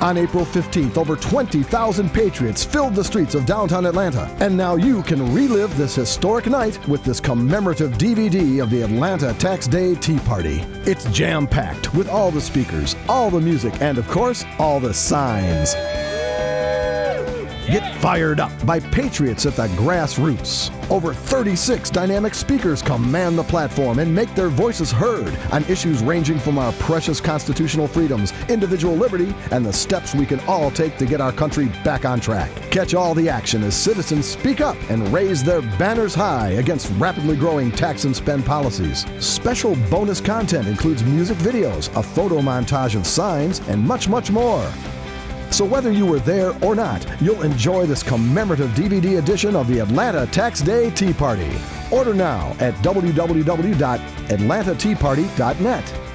On April 15th, over 20,000 patriots filled the streets of downtown Atlanta. And now you can relive this historic night with this commemorative DVD of the Atlanta Tax Day Tea Party. It's jam-packed with all the speakers, all the music, and of course, all the signs. Get fired up by patriots at the grassroots. Over 36 dynamic speakers command the platform and make their voices heard on issues ranging from our precious constitutional freedoms, individual liberty, and the steps we can all take to get our country back on track. Catch all the action as citizens speak up and raise their banners high against rapidly growing tax and spend policies. Special bonus content includes music videos, a photo montage of signs, and much, much more. So whether you were there or not, you'll enjoy this commemorative DVD edition of the Atlanta Tax Day Tea Party. Order now at www.atlantateaparty.net.